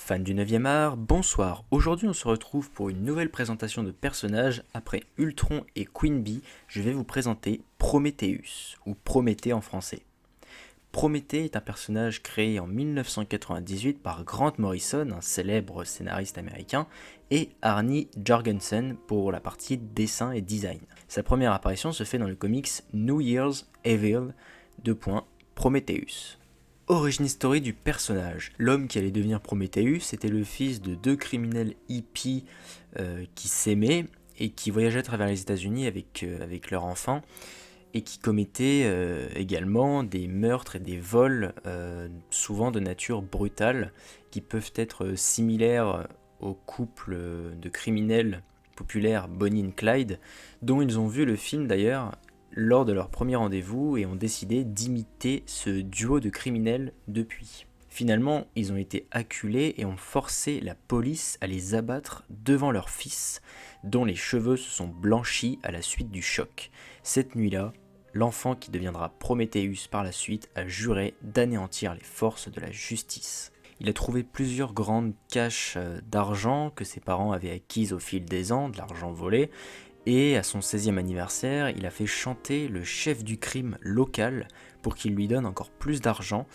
Fans du 9e art, bonsoir. Aujourd'hui on se retrouve pour une nouvelle présentation de personnages. Après Ultron et Queen Bee, je vais vous présenter Prometheus, ou Prométhée en français. Prométhée est un personnage créé en 1998 par Grant Morrison, un célèbre scénariste américain, et Arnie Jorgensen pour la partie dessin et design. Sa première apparition se fait dans le comics New Year's Evil, Prometheus. Origin story du personnage. L'homme qui allait devenir Prometheus était le fils de deux criminels hippies qui s'aimaient et qui voyageaient à travers les États-Unis avec leur enfant et qui commettaient également des meurtres et des vols souvent de nature brutale qui peuvent être similaires au couple de criminels populaires Bonnie et Clyde, dont ils ont vu le film d'ailleurs lors de leur premier rendez-vous et ont décidé d'imiter ce duo de criminels depuis. Finalement, ils ont été acculés et ont forcé la police à les abattre devant leur fils, dont les cheveux se sont blanchis à la suite du choc. Cette nuit-là, l'enfant qui deviendra Prometheus par la suite a juré d'anéantir les forces de la justice. Il a trouvé plusieurs grandes caches d'argent que ses parents avaient acquises au fil des ans, de l'argent volé, et à son 16e anniversaire, il a fait chanter le chef du crime local pour qu'il lui donne encore plus d'argent.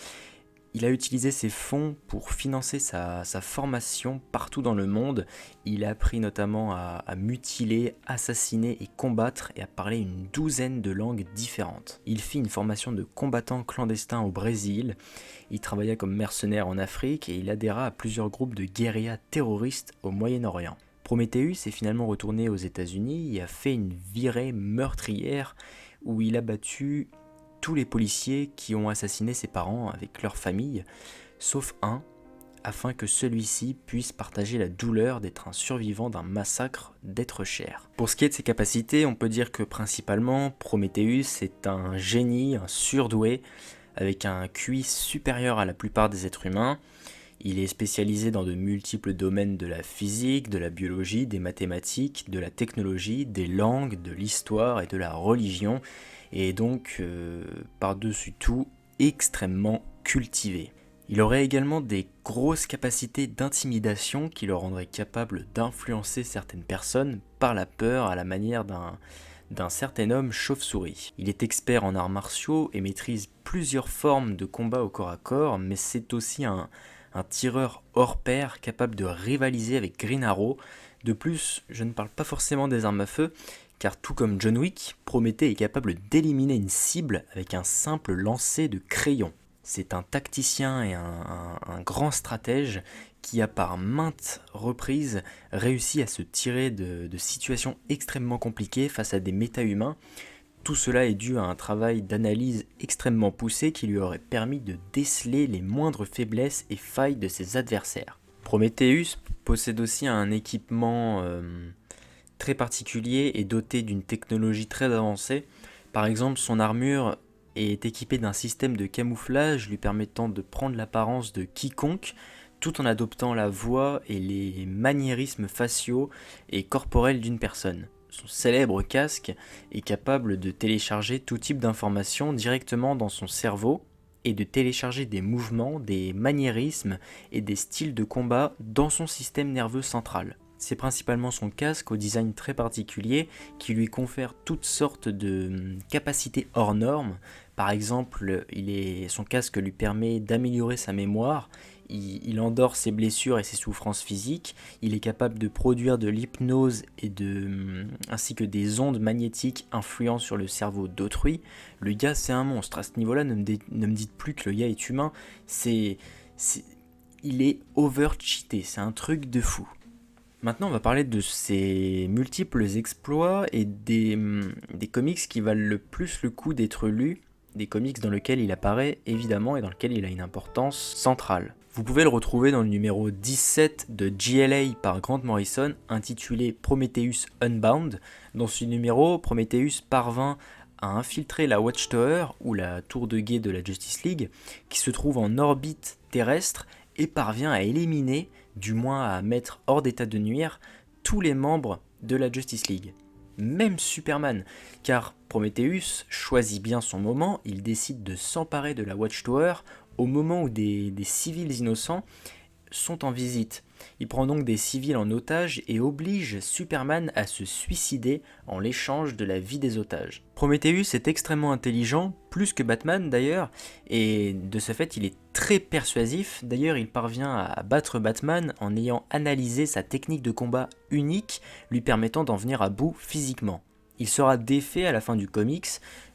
Il a utilisé ses fonds pour financer sa formation partout dans le monde. Il a appris notamment à mutiler, assassiner et combattre et à parler une douzaine de langues différentes. Il fit une formation de combattant clandestin au Brésil. Il travailla comme mercenaire en Afrique et il adhéra à plusieurs groupes de guérillas terroristes au Moyen-Orient. Prometheus est finalement retourné aux États-Unis et a fait une virée meurtrière où il a battu tous les policiers qui ont assassiné ses parents avec leur famille, sauf un, afin que celui-ci puisse partager la douleur d'être un survivant d'un massacre d'êtres chers. Pour ce qui est de ses capacités, on peut dire que principalement Prometheus est un génie, un surdoué, avec un QI supérieur à la plupart des êtres humains. Il est spécialisé dans de multiples domaines de la physique, de la biologie, des mathématiques, de la technologie, des langues, de l'histoire et de la religion, et donc, par-dessus tout, extrêmement cultivé. Il aurait également des grosses capacités d'intimidation qui le rendraient capable d'influencer certaines personnes par la peur à la manière d'un certain homme chauve-souris. Il est expert en arts martiaux et maîtrise plusieurs formes de combat au corps à corps, mais c'est aussi un tireur hors pair capable de rivaliser avec Green Arrow. De plus, je ne parle pas forcément des armes à feu, car tout comme John Wick, Prométhée est capable d'éliminer une cible avec un simple lancer de crayon. C'est un tacticien et un grand stratège qui a par maintes reprises réussi à se tirer de situations extrêmement compliquées face à des méta-humains. Tout cela est dû à un travail d'analyse extrêmement poussé qui lui aurait permis de déceler les moindres faiblesses et failles de ses adversaires. Prometheus possède aussi un équipement très particulier et doté d'une technologie très avancée. Par exemple, son armure est équipée d'un système de camouflage lui permettant de prendre l'apparence de quiconque tout en adoptant la voix et les maniérismes faciaux et corporels d'une personne. Son célèbre casque est capable de télécharger tout type d'informations directement dans son cerveau et de télécharger des mouvements, des maniérismes et des styles de combat dans son système nerveux central. C'est principalement son casque au design très particulier qui lui confère toutes sortes de capacités hors normes. Par exemple, son casque lui permet d'améliorer sa mémoire, il endort ses blessures et ses souffrances physiques, il est capable de produire de l'hypnose ainsi que des ondes magnétiques influant sur le cerveau d'autrui. Le gars c'est un monstre, à ce niveau-là ne me dites plus que le gars est humain, il est over-cheaté, c'est un truc de fou. Maintenant, on va parler de ses multiples exploits et des comics qui valent le plus le coup d'être lus, des comics dans lesquels il apparaît évidemment et dans lesquels il a une importance centrale. Vous pouvez le retrouver dans le numéro 17 de GLA par Grant Morrison, intitulé Prometheus Unbound. Dans ce numéro, Prometheus parvint à infiltrer la Watchtower, ou la tour de guet de la Justice League, qui se trouve en orbite terrestre, et parvient à éliminer, du moins à mettre hors d'état de nuire, tous les membres de la Justice League. Même Superman, car Prometheus choisit bien son moment, il décide de s'emparer de la Watchtower au moment où des civils innocents sont en visite. Il prend donc des civils en otage et oblige Superman à se suicider en l'échange de la vie des otages. Prometheus est extrêmement intelligent, plus que Batman d'ailleurs, et de ce fait il est très persuasif. D'ailleurs il parvient à battre Batman en ayant analysé sa technique de combat unique, lui permettant d'en venir à bout physiquement. Il sera défait à la fin du comics,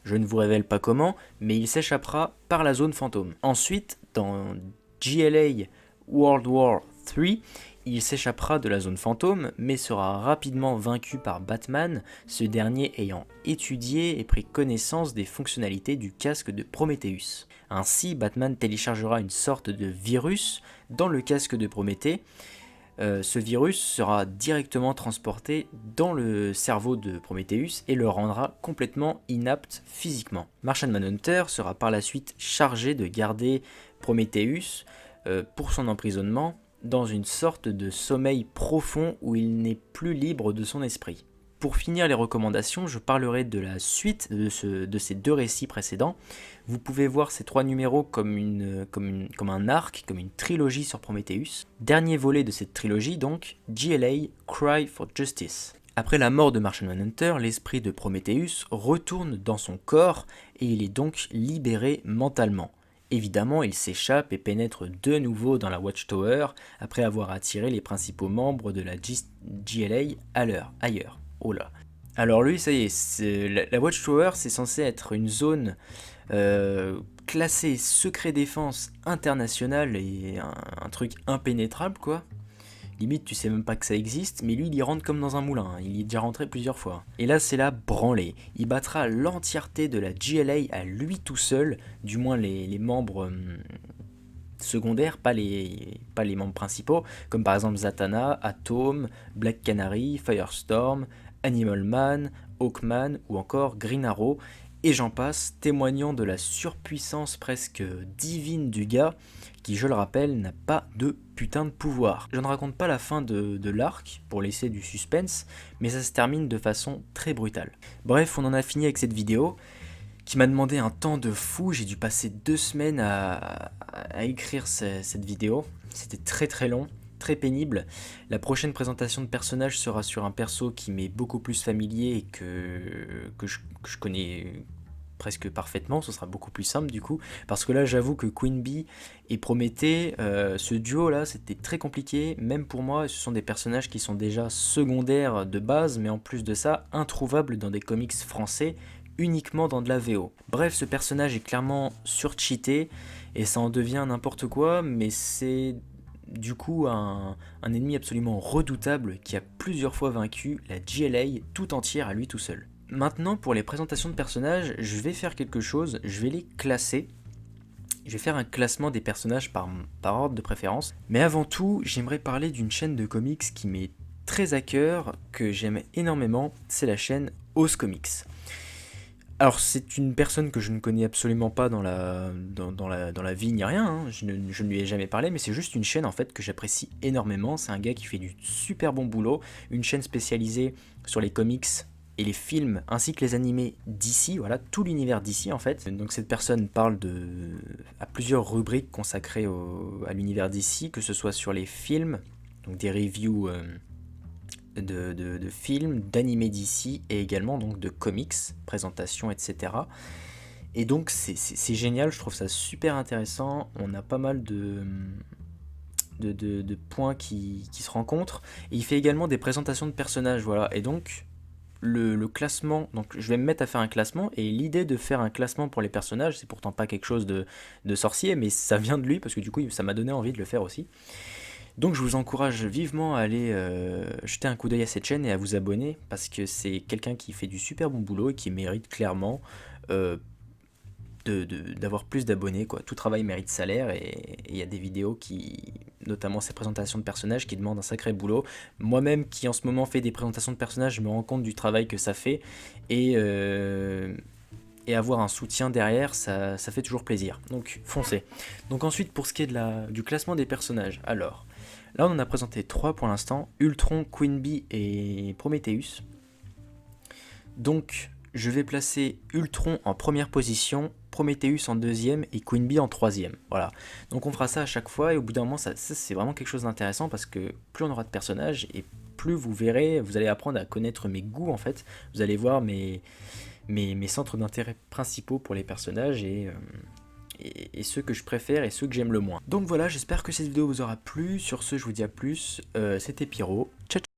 je ne vous révèle pas comment, mais il s'échappera par la zone fantôme. Ensuite, dans GLA World War III, il s'échappera de la zone fantôme, mais sera rapidement vaincu par Batman, ce dernier ayant étudié et pris connaissance des fonctionnalités du casque de Prometheus. Ainsi, Batman téléchargera une sorte de virus dans le casque de Prométhée. Ce virus sera directement transporté dans le cerveau de Prometheus et le rendra complètement inapte physiquement. Martian Manhunter sera par la suite chargé de garder Prometheus pour son emprisonnement dans une sorte de sommeil profond où il n'est plus libre de son esprit. Pour finir les recommandations, je parlerai de la suite de ces 2 récits précédents. Vous pouvez voir ces 3 numéros comme un arc, comme une trilogie sur Prometheus. Dernier volet de cette trilogie donc, GLA Cry for Justice. Après la mort de Martian Manhunter, l'esprit de Prometheus retourne dans son corps et il est donc libéré mentalement. Évidemment, il s'échappe et pénètre de nouveau dans la Watchtower après avoir attiré les principaux membres de la GLA ailleurs. Oh là. Alors lui, ça y est, la Watchtower, c'est censé être une zone classée secret défense international et un truc impénétrable, quoi. Limite, tu sais même pas que ça existe, mais lui, il y rentre comme dans un moulin, hein. Il y est déjà rentré plusieurs fois. Et là, c'est la branlée. Il battra l'entièreté de la GLA à lui tout seul, du moins les membres secondaires, pas les membres principaux, comme par exemple Zatanna, Atom, Black Canary, Firestorm, Animal Man, Hawkman ou encore Green Arrow, et j'en passe, témoignant de la surpuissance presque divine du gars, qui, je le rappelle, n'a pas de putain de pouvoir. Je ne raconte pas la fin de l'arc, pour laisser du suspense, mais ça se termine de façon très brutale. Bref, on en a fini avec cette vidéo, qui m'a demandé un temps de fou. J'ai dû passer 2 semaines à écrire cette vidéo, c'était très très long, très pénible. La prochaine présentation de personnage sera sur un perso qui m'est beaucoup plus familier et que je connais presque parfaitement, ce sera beaucoup plus simple du coup, parce que là j'avoue que Queen Bee et Prométhée, ce duo là c'était très compliqué, même pour moi. Ce sont des personnages qui sont déjà secondaires de base, mais en plus de ça, introuvables dans des comics français, uniquement dans de la VO. Bref, ce personnage est clairement surcheaté, et ça en devient n'importe quoi, mais c'est du coup un ennemi absolument redoutable qui a plusieurs fois vaincu la GLA tout entière à lui tout seul. Maintenant, pour les présentations de personnages, je vais faire quelque chose, je vais les classer. Je vais faire un classement des personnages par ordre de préférence. Mais avant tout, j'aimerais parler d'une chaîne de comics qui m'est très à cœur, que j'aime énormément, c'est la chaîne Ose Comics. Alors c'est une personne que je ne connais absolument pas dans la vie ni rien, hein. Je ne lui ai jamais parlé, mais c'est juste une chaîne en fait que j'apprécie énormément. C'est un gars qui fait du super bon boulot, une chaîne spécialisée sur les comics et les films ainsi que les animés d'ici, voilà, tout l'univers d'ici en fait. Donc cette personne parle à plusieurs rubriques consacrées à l'univers d'ici, que ce soit sur les films, donc des reviews de films, d'animés d'ici et également donc de comics, présentations, etc. Et donc c'est génial, je trouve ça super intéressant. On a pas mal de points qui se rencontrent. Et il fait également des présentations de personnages, voilà. Et donc le classement, donc je vais me mettre à faire un classement, et l'idée de faire un classement pour les personnages, c'est pourtant pas quelque chose de sorcier, mais ça vient de lui, parce que du coup ça m'a donné envie de le faire aussi. Donc je vous encourage vivement à aller jeter un coup d'œil à cette chaîne et à vous abonner, parce que c'est quelqu'un qui fait du super bon boulot et qui mérite clairement d'avoir plus d'abonnés, quoi. Tout travail mérite salaire, et il y a des vidéos notamment ces présentations de personnages, qui demandent un sacré boulot. Moi-même qui en ce moment fais des présentations de personnages, je me rends compte du travail que ça fait, et avoir un soutien derrière, ça fait toujours plaisir. Donc foncez. Donc ensuite, pour ce qui est du classement des personnages, alors là on en a présenté 3 pour l'instant: Ultron, Queen Bee et Prometheus. Donc je vais placer Ultron en première position, Prometheus en deuxième et Queen Bee en troisième. Voilà. Donc on fera ça à chaque fois et au bout d'un moment, ça c'est vraiment quelque chose d'intéressant parce que plus on aura de personnages et plus vous verrez, vous allez apprendre à connaître mes goûts en fait. Vous allez voir mes centres d'intérêt principaux pour les personnages et ceux que je préfère et ceux que j'aime le moins. Donc voilà, j'espère que cette vidéo vous aura plu. Sur ce, je vous dis à plus. C'était Pyro. Ciao, ciao.